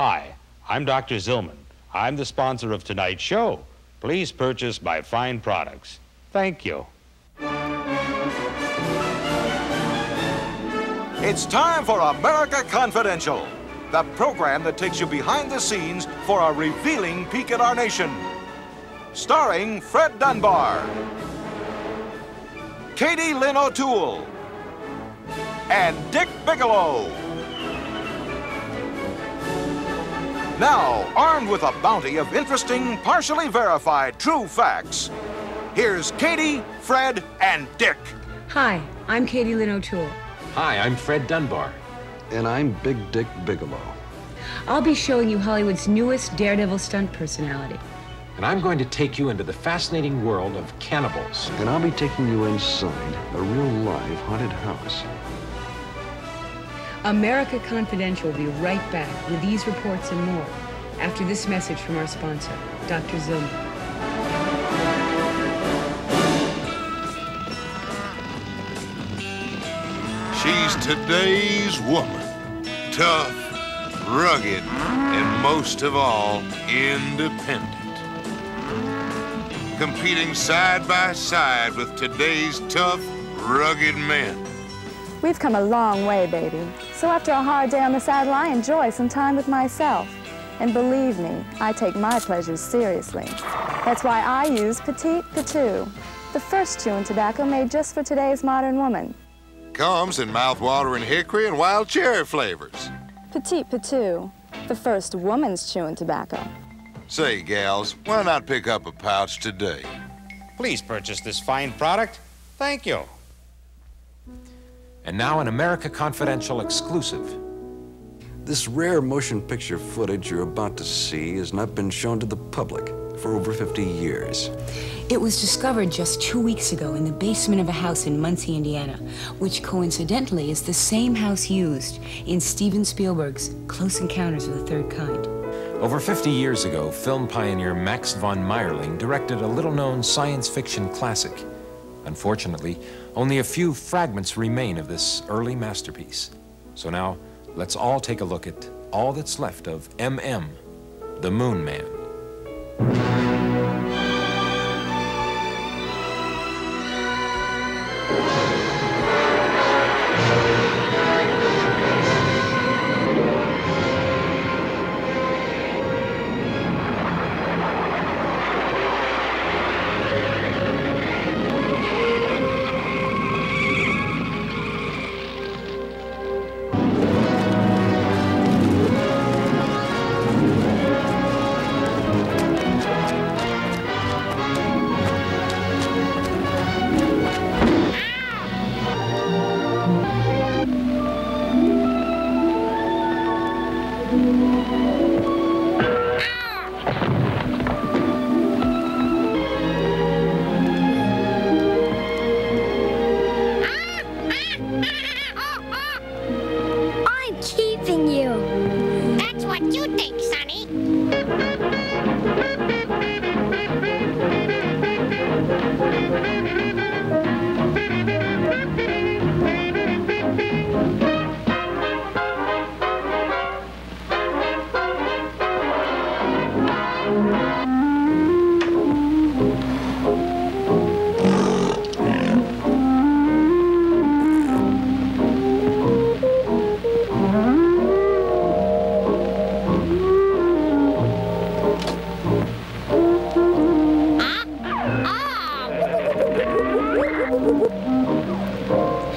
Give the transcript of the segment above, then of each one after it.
Hi, I'm Dr. Zillman. I'm the sponsor of tonight's show. Please purchase my fine products. Thank you. It's time for America Confidential, the program that takes you behind the scenes for a revealing peek at our nation. Starring Fred Dunbar, Katie Lynn O'Toole, and Dick Bigelow. Now, armed with a bounty of interesting, partially verified, true facts, here's Katie, Fred, and Dick. Hi, I'm Katie Lynn O'Toole. Hi, I'm Fred Dunbar. And I'm Big Dick Bigelow. I'll be showing you Hollywood's newest daredevil stunt personality. And I'm going to take you into the fascinating world of cannibals. And I'll be taking you inside a real live haunted house. America Confidential will be right back with these reports and more after this message from our sponsor, Dr. Zillman. She's today's woman. Tough, rugged, and most of all, independent. Competing side by side with today's tough, rugged men. We've come a long way, baby. So after a hard day on the saddle, I enjoy some time with myself. And believe me, I take my pleasures seriously. That's why I use Petite Patou, the first chewing tobacco made just for today's modern woman. Comes in mouth-watering hickory and wild cherry flavors. Petite Patou, the first woman's chewing tobacco. Say, gals, why not pick up a pouch today? Please purchase this fine product. Thank you. And now an America Confidential exclusive. This rare motion picture footage you're about to see has not been shown to the public for over 50 years. It was discovered just 2 weeks ago in the basement of a house in Muncie, Indiana, which coincidentally is the same house used in Steven Spielberg's Close Encounters of the Third Kind. Over 50 years ago, film pioneer Max von Mayerling directed a little-known science fiction classic. Unfortunately, only a few fragments remain of this early masterpiece. So now, let's all take a look at all that's left of M.M., the Moon Man.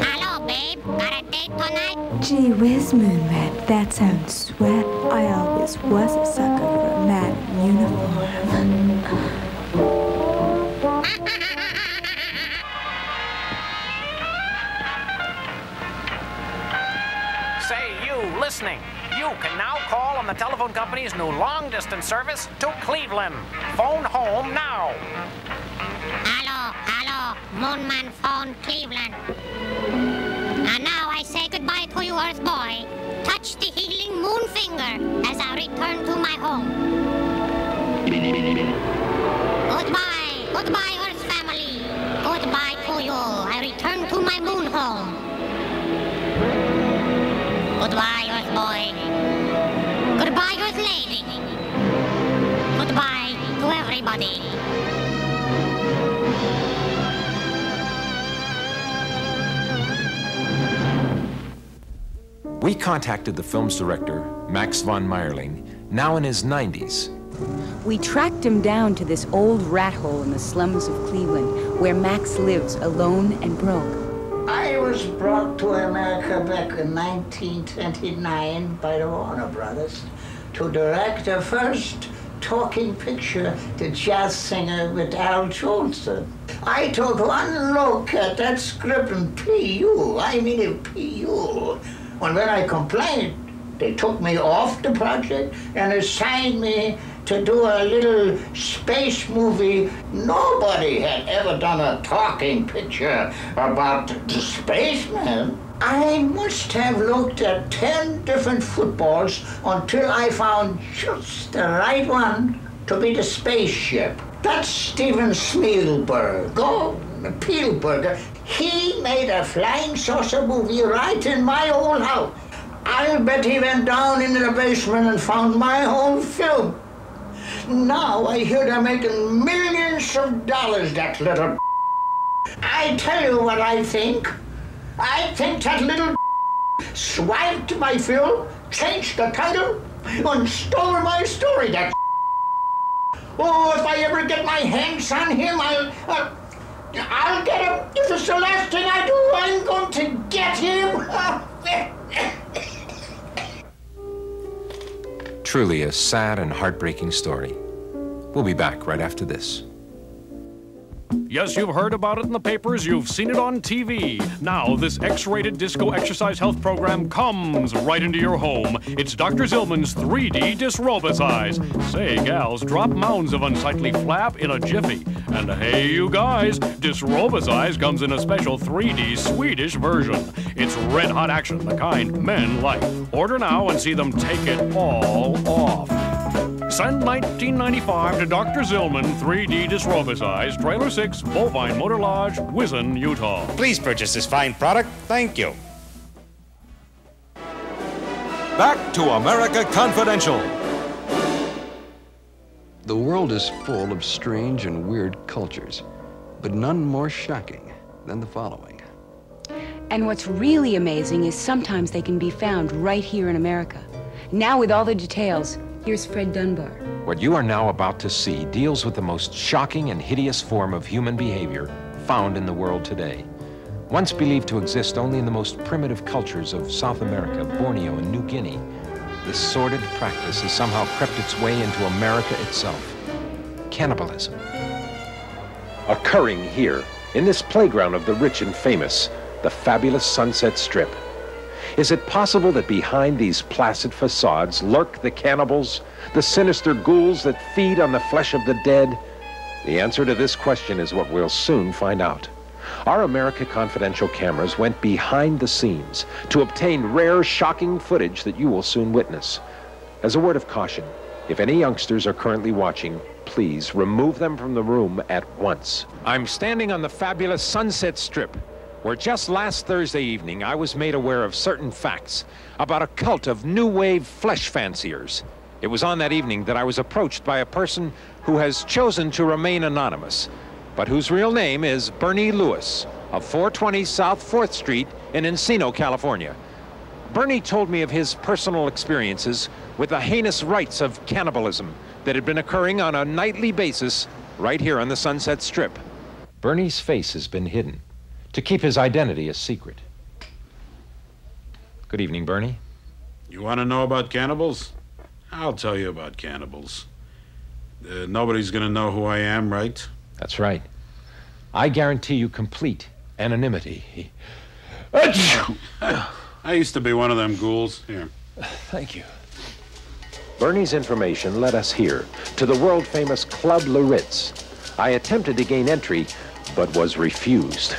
Hello, babe. Got a date tonight? Gee whiz, Moonrat, that sounds swell. I always was a sucker for a man in uniform. Say, you listening. You can now call on the telephone company's new long-distance service to Cleveland. Phone home now. Hello, Moonman phone Cleveland. And now I say goodbye to you, Earth Boy. Touch the healing moon finger as I return to my home. Goodbye, Earth family. Goodbye to you. I return to my moon home. Goodbye, Earth Boy. Goodbye, Earth waiting. Goodbye to everybody. We contacted the film's director, Max von Meyerling, now in his 90s. We tracked him down to this old rat hole in the slums of Cleveland, where Max lives alone and broke. I was brought to America back in 1929 by the Warner Brothers to direct the first talking picture, The Jazz Singer with Al Jolson. I took one look at that script in PU, I mean in PU. And when I complained, they took me off the project and assigned me to do a little space movie. Nobody had ever done a talking picture about the spaceman. I must have looked at 10 different footballs until I found just the right one to be the spaceship. That's Steven Spielberg. Oh, Spielberg. He made a flying saucer movie right in my old house. I'll bet he went down into the basement and found my whole film. Now I hear they're making millions of dollars, that little I tell you what I think. I think that little swiped my film, changed the title, and stole my story, that Oh, if I ever get my hands on him, I'll get him. If it's the last thing I do, I'm going to get him. Truly a sad and heartbreaking story. We'll be back right after this. Yes, you've heard about it in the papers, you've seen it on TV. Now, this X-rated disco exercise health program comes right into your home. It's Dr. Zillman's 3D Disrobicize. Say, gals, drop mounds of unsightly flap in a jiffy. And hey, you guys, Disrobicize comes in a special 3D Swedish version. It's red-hot action, the kind men like. Order now and see them take it all off. Send 1995 to Dr. Zillman, 3D Disrobicize, Trailer 6, Bovine Motor Lodge, Wizen, Utah. Please purchase this fine product. Thank you. Back to America Confidential. The world is full of strange and weird cultures, but none more shocking than the following. And what's really amazing is sometimes they can be found right here in America. Now with all the details, here's Fred Dunbar. What you are now about to see deals with the most shocking and hideous form of human behavior found in the world today. Once believed to exist only in the most primitive cultures of South America, Borneo, and New Guinea, this sordid practice has somehow crept its way into America itself. Cannibalism. Occurring here, in this playground of the rich and famous, the fabulous Sunset Strip. Is it possible that behind these placid facades lurk the cannibals, the sinister ghouls that feed on the flesh of the dead? The answer to this question is what we'll soon find out. Our America Confidential cameras went behind the scenes to obtain rare, shocking footage that you will soon witness. As a word of caution, if any youngsters are currently watching, please remove them from the room at once. I'm standing on the fabulous Sunset Strip, where just last Thursday evening I was made aware of certain facts about a cult of new wave flesh fanciers. It was on that evening that I was approached by a person who has chosen to remain anonymous, but whose real name is Bernie Lewis of 420 South 4th Street in Encino, California. Bernie told me of his personal experiences with the heinous rites of cannibalism that had been occurring on a nightly basis right here on the Sunset Strip. Bernie's face has been hidden to keep his identity a secret. Good evening, Bernie. You want to know about cannibals? I'll tell you about cannibals. Nobody's going to know who I am, right? That's right. I guarantee you complete anonymity. I used to be one of them ghouls. Here. Thank you. Bernie's information led us here to the world-famous Club Loritz. I attempted to gain entry, but was refused.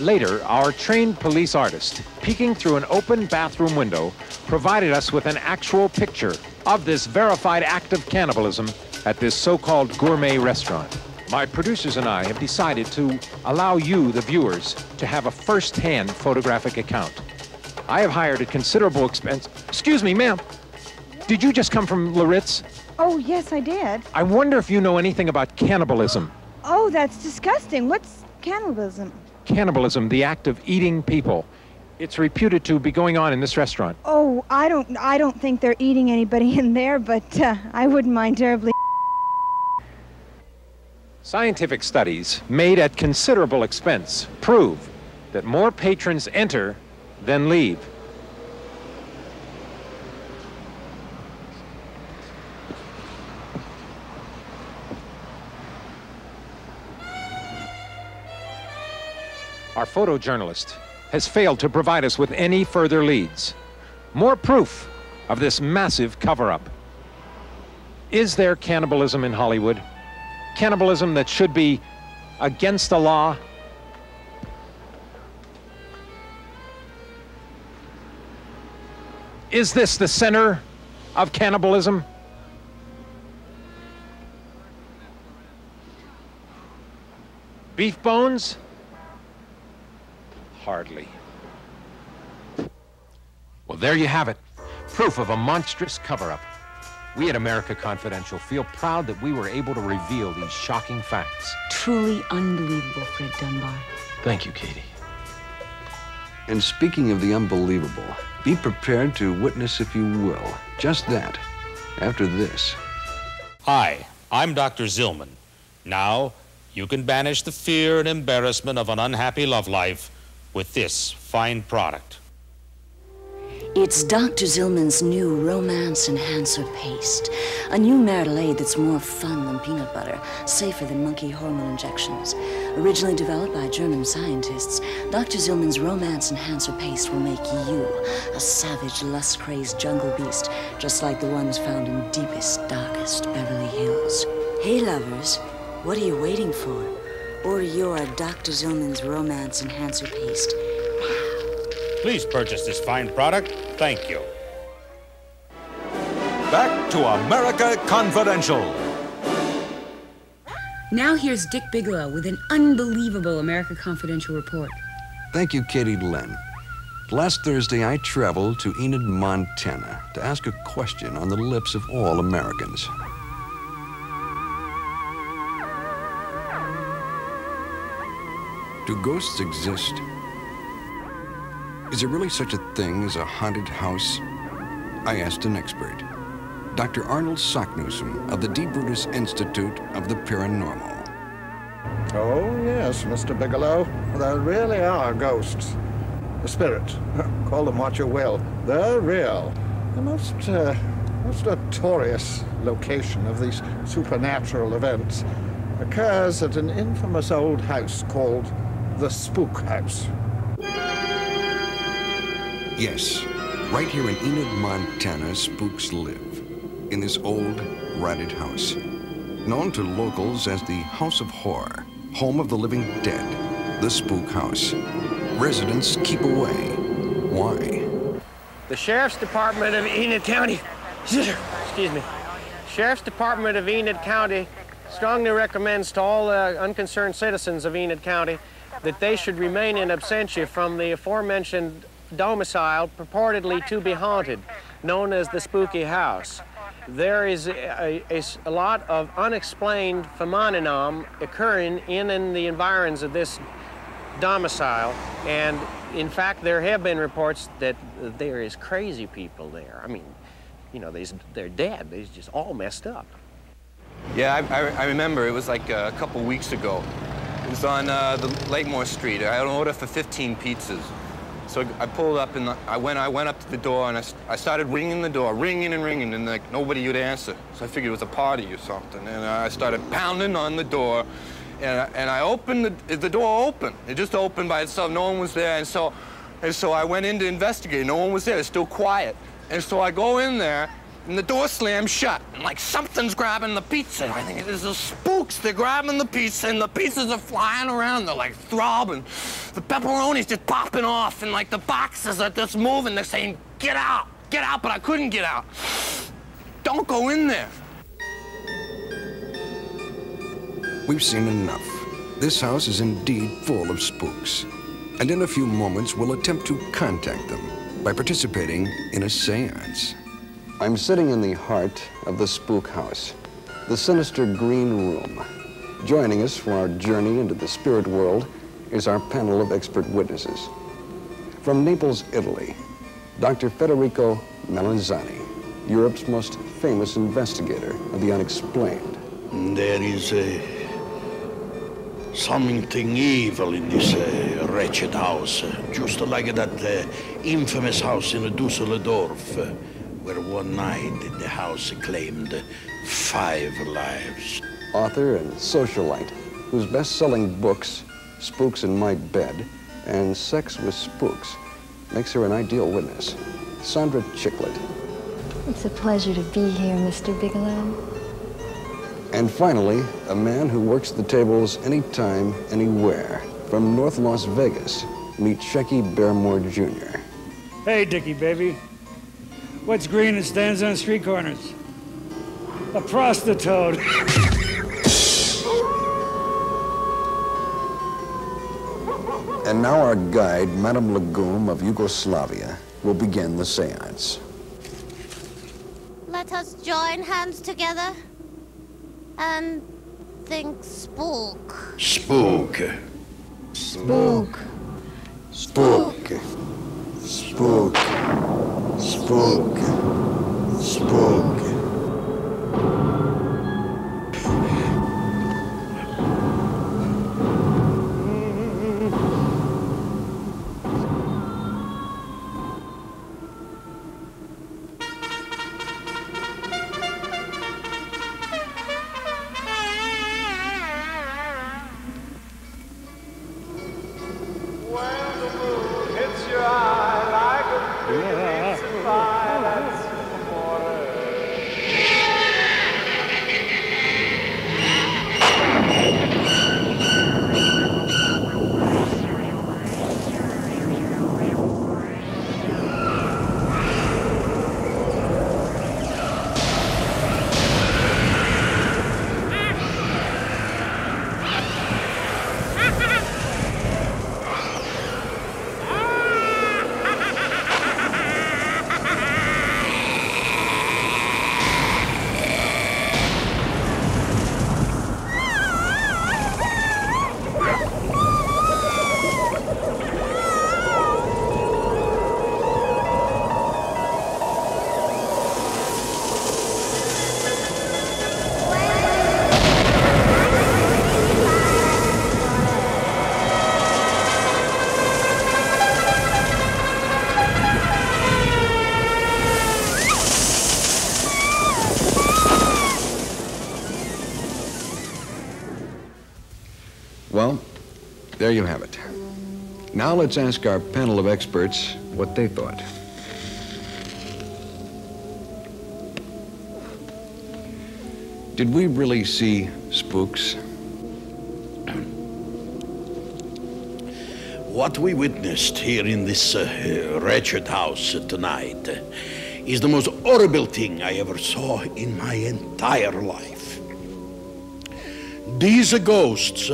Later, our trained police artist, peeking through an open bathroom window, provided us with an actual picture of this verified act of cannibalism at this so-called gourmet restaurant. My producers and I have decided to allow you, the viewers, to have a first-hand photographic account. I have hired at considerable expense. Excuse me, ma'am. Did you just come from Loritz? Oh, yes, I did. I wonder if you know anything about cannibalism. Oh, that's disgusting. What's cannibalism? Cannibalism, the act of eating people. It's reputed to be going on in this restaurant. Oh, I don't think they're eating anybody in there, but I wouldn't mind terribly. Scientific studies made at considerable expense prove that more patrons enter than leave. Our photojournalist has failed to provide us with any further leads. More proof of this massive cover-up. Is there cannibalism in Hollywood? Cannibalism that should be against the law? Is this the center of cannibalism? Beef bones? Hardly. Well, there you have it. Proof of a monstrous cover-up. We at America Confidential feel proud that we were able to reveal these shocking facts. Truly unbelievable, Fred Dunbar. Thank you, Katie. And speaking of the unbelievable, be prepared to witness, if you will, just that after this. Hi, I'm Dr. Zillman. Now, you can banish the fear and embarrassment of an unhappy love life with this fine product. It's Dr. Zillman's new Romance Enhancer Paste. A new marital aid that's more fun than peanut butter, safer than monkey hormone injections. Originally developed by German scientists, Dr. Zillman's Romance Enhancer Paste will make you a savage, lust-crazed jungle beast, just like the ones found in deepest, darkest Beverly Hills. Hey, lovers, what are you waiting for? Order your Dr. Zillman's Romance Enhancer Paste. Please purchase this fine product. Thank you. Back to America Confidential. Now here's Dick Bigelow with an unbelievable America Confidential report. Thank you, Katie Len. Last Thursday, I traveled to Enid, Montana to ask a question on the lips of all Americans. Do ghosts exist? Is there really such a thing as a haunted house? I asked an expert, Dr. Arnold Socknewsome of the D. Brutus Institute of the Paranormal. Oh, yes, Mr. Bigelow. There really are ghosts. A spirit. Call them what you will. They're real. The most notorious location of these supernatural events occurs at an infamous old house called the Spook House. Yes, right here in Enid, Montana, spooks live. In this old, rotted house. Known to locals as the House of Horror, home of the living dead, the Spook House. Residents keep away. Why? The Sheriff's Department of Enid County, excuse me, Sheriff's Department of Enid County strongly recommends to all unconcerned citizens of Enid County that they should remain in absentia from the aforementioned domicile purportedly to be haunted, known as the Spooky House. There is a lot of unexplained phenomenon occurring in the environs of this domicile, and in fact there have been reports that there is crazy people there. I mean, you know, they're dead. They're just all messed up. Yeah, I remember it was like a couple weeks ago. It was on the Lakemore Street. I had an order for 15 pizzas. So I pulled up and I went up to the door and I started ringing the door, ringing and ringing, and like nobody would answer. So I figured it was a party or something. And I started pounding on the door, and I opened the door opened. It just opened by itself. No one was there, and so I went in to investigate. No one was there. It's still quiet. And so I go in there, and the door slams shut. And like something's grabbing the pizza. I think it's the spooks. They're grabbing the pizza, and the pizzas are flying around. They're like throbbing. The pepperoni's just popping off, and like the boxes are just moving. They're saying, "Get out, get out!" But I couldn't get out. Don't go in there. We've seen enough. This house is indeed full of spooks. And in a few moments, we'll attempt to contact them by participating in a seance. I'm sitting in the heart of the spook house, the sinister green room. Joining us for our journey into the spirit world is our panel of expert witnesses. From Naples, Italy, Dr. Federico Melanzani, Europe's most famous investigator of the unexplained. There is something evil in this wretched house, just like that infamous house in Dusseldorf, where one night the house claimed 5 lives. Author and socialite, whose best-selling books, Spooks in My Bed and Sex with Spooks, makes her an ideal witness. Sandra Chiclet. It's a pleasure to be here, Mr. Bigelow. And finally, a man who works the tables anytime, anywhere. From North Las Vegas, meet Shecky Barrymore Jr. Hey, Dickie, baby. What's green and stands on street corners? A prostitute. And now our guide, Madame Legume of Yugoslavia, will begin the seance. Let us join hands together and think spook. Spook. Spook. Spook. Spook. Spook. Spook. Well, there you have it. Now let's ask our panel of experts what they thought. Did we really see spooks? What we witnessed here in this wretched house tonight is the most horrible thing I ever saw in my entire life. These ghosts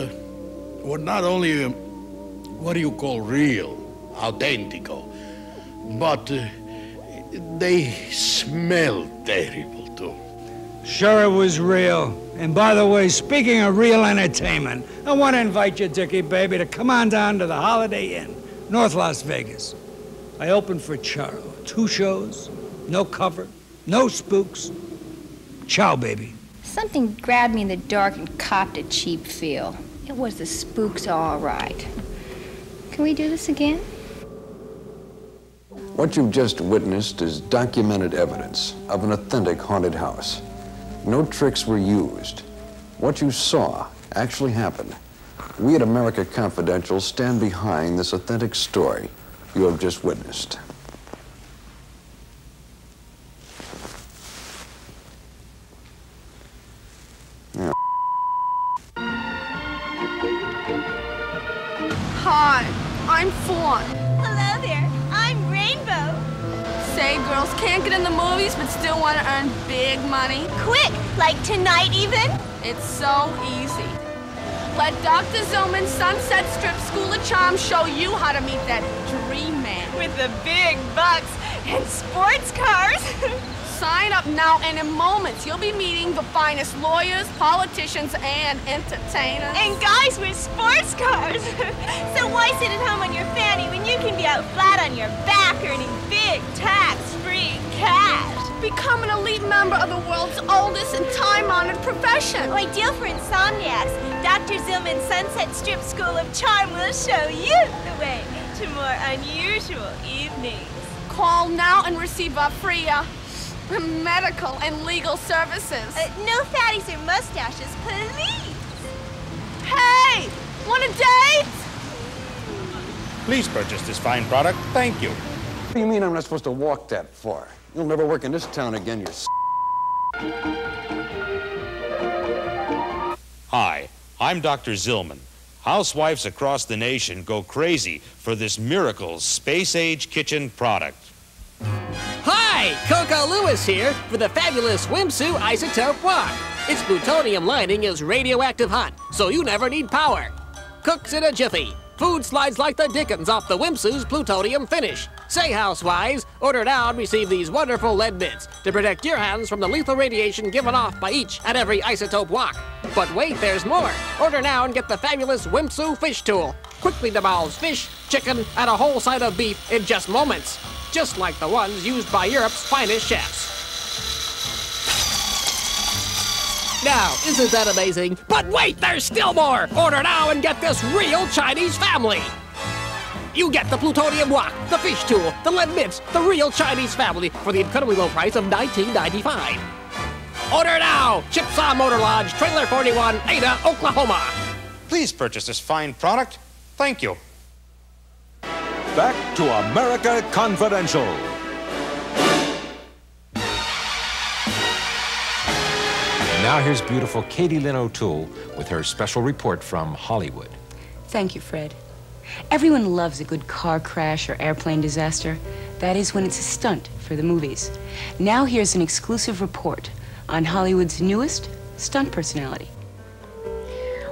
were not only what do you call real, authentico, but they smelled terrible too. Sure, it was real. And by the way, speaking of real entertainment, I want to invite you, Dickie, baby, to come on down to the Holiday Inn, North Las Vegas. I opened for Charo. 2 shows, no cover, no spooks. Ciao, baby. Something grabbed me in the dark and copped a cheap feel. It was the spooks, all right. Can we do this again? What you've just witnessed is documented evidence of an authentic haunted house. No tricks were used. What you saw actually happened. We at America Confidential stand behind this authentic story you have just witnessed. Hi, I'm Fawn. Hello there, I'm Rainbow. Say girls can't get in the movies but still want to earn big money. Quick, like tonight even? It's so easy. Let Dr. Zillman's Sunset Strip School of Charm show you how to meet that dream man. With the big bucks and sports cars. Sign up now, and in moments you'll be meeting the finest lawyers, politicians, and entertainers. And guys with sports cars. So why sit at home on your fanny when you can be out flat on your back earning big tax-free cash? Become an elite member of the world's oldest and time-honored profession. Ideal for insomniacs. Dr. Zillman's Sunset Strip School of Charm will show you the way to more unusual evenings. Call now and receive our free medical and legal services. No fatties or mustaches, please. Hey! Want a date? Please purchase this fine product. Thank you. What do you mean I'm not supposed to walk that far? You'll never work in this town again, you Hi, I'm Dr. Zillman. Housewives across the nation go crazy for this miracle space-age kitchen product. Hi, Coco Lewis here for the fabulous Swimsuit Isotope Walk. Its plutonium lining is radioactive hot, so you never need power. Cooks in a jiffy. Food slides like the dickens off the Swimsuit's plutonium finish. Say, housewives, order now and receive these wonderful lead mitts to protect your hands from the lethal radiation given off by each and every isotope walk. But wait, there's more. Order now and get the fabulous Swimsuit fish tool. Quickly demolishes fish, chicken, and a whole side of beef in just moments. Just like the ones used by Europe's finest chefs. Now, isn't that amazing? But wait, there's still more! Order now and get this real Chinese family! You get the plutonium wok, the fish tool, the lead mitts, the real Chinese family for the incredibly low price of $19.95. Order now! Chipsaw Motor Lodge, Trailer 41, Ada, Oklahoma. Please purchase this fine product. Thank you. Back to America Confidential. And now here's beautiful Katie Lynn O'Toole with her special report from Hollywood. Thank you, Fred. Everyone loves a good car crash or airplane disaster. That is when it's a stunt for the movies. Now here's an exclusive report on Hollywood's newest stunt personality.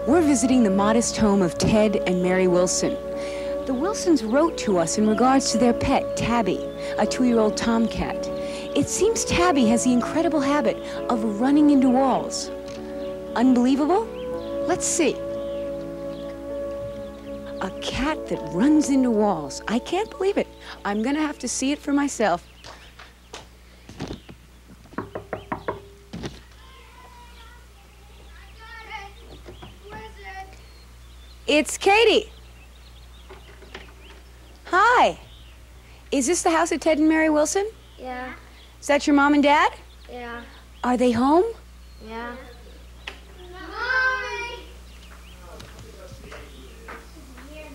We're visiting the modest home of Ted and Mary Wilson. The Wilsons wrote to us in regards to their pet, Tabby, a 2-year-old tomcat. It seems Tabby has the incredible habit of running into walls. Unbelievable? Let's see. A cat that runs into walls. I can't believe it. I'm gonna have to see it for myself. It's Katie. Hi. Is this the house of Ted and Mary Wilson? Yeah. Is that your mom and dad? Yeah. Are they home? Yeah. Mommy!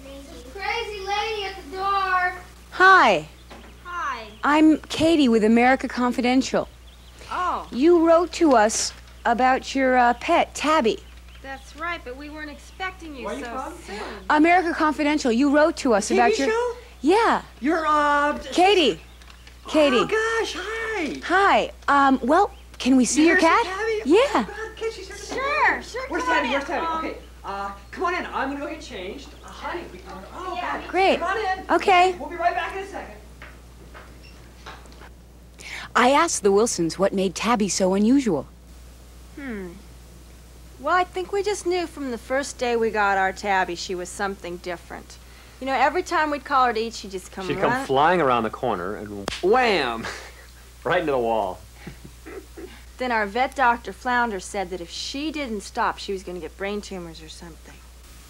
This crazy lady at the door. Hi. Hi. I'm Katie with America Confidential. Oh. You wrote to us about your pet, Tabby. That's right, but we weren't expecting you so soon. America Confidential, you wrote to us about your... show? Yeah. You're, Katie. Katie. Oh, gosh, hi. Hi. Well, can we see your cat? Yeah. Sure. Where's Tabby? Where's Tabby? Okay, come on in. I'm gonna go get changed. Honey, oh, Yeah. God. Great. Come on in. Okay. We'll be right back in a second. I asked the Wilsons what made Tabby so unusual. Well, I think we just knew from the first day we got our Tabby she was something different. You know, every time we'd call her to eat, she'd just come She'd running. come flying around the corner and wham! Right into the wall. Then our vet doctor Flounder said that if she didn't stop, she was going to get brain tumors or something.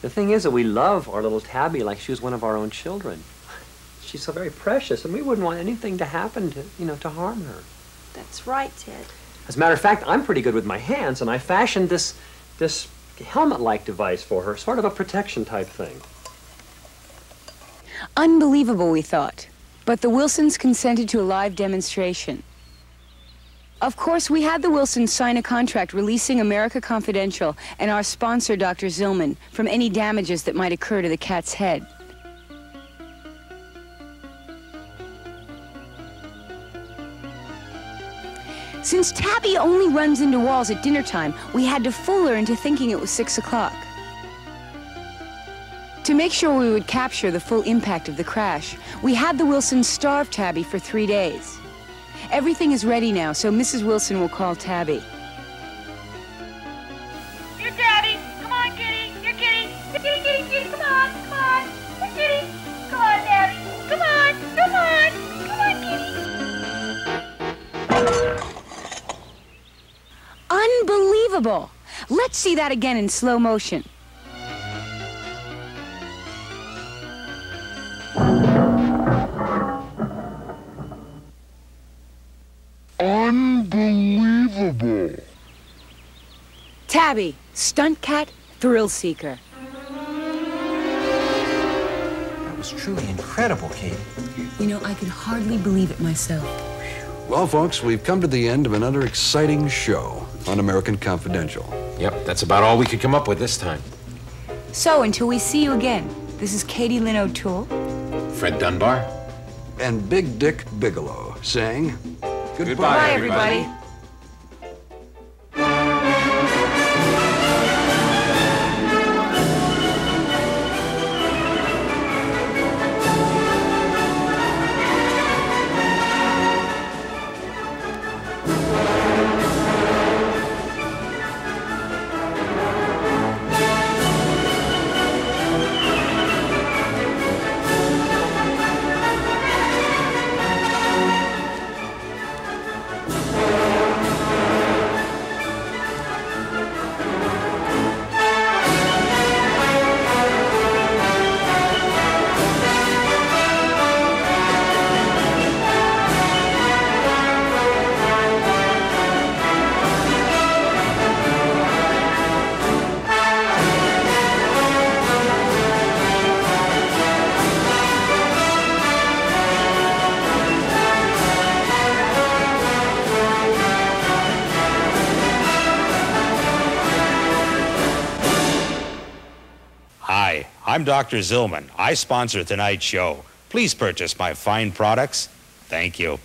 The thing is that we love our little Tabby like she was one of our own children. She's so very precious, and we wouldn't want anything to happen to, to harm her. That's right, Ted. As a matter of fact, I'm pretty good with my hands, and I fashioned this helmet-like device for her, sort of a protection type thing. Unbelievable, we thought. But the Wilsons consented to a live demonstration. Of course, we had the Wilsons sign a contract releasing America Confidential and our sponsor, Dr. Zillman, from any damages that might occur to the cat's head. Since Tabby only runs into walls at dinner time, we had to fool her into thinking it was 6 o'clock. To make sure we would capture the full impact of the crash, we had the Wilsons starve Tabby for 3 days. Everything is ready now, so Mrs. Wilson will call Tabby. Here, Tabby. Come on, kitty. Here, kitty. Here, kitty, kitty, kitty. Come on, come on. Here, kitty. Come on, Tabby. Come on, come on. Come on, kitty. Unbelievable! Let's see that again in slow motion. Unbelievable! Tabby, stunt cat, thrill seeker. That was truly incredible, Katie. You know, I could hardly believe it myself. Well, folks, we've come to the end of another exciting show on American Confidential. Yep, that's about all we could come up with this time. So, until we see you again, this is Katie Lynn O'Toole, Fred Dunbar, and Big Dick Bigelow saying goodbye, Bye, everybody. Hi, I'm Dr. Zillman. I sponsor tonight's show. Please purchase my fine products. Thank you.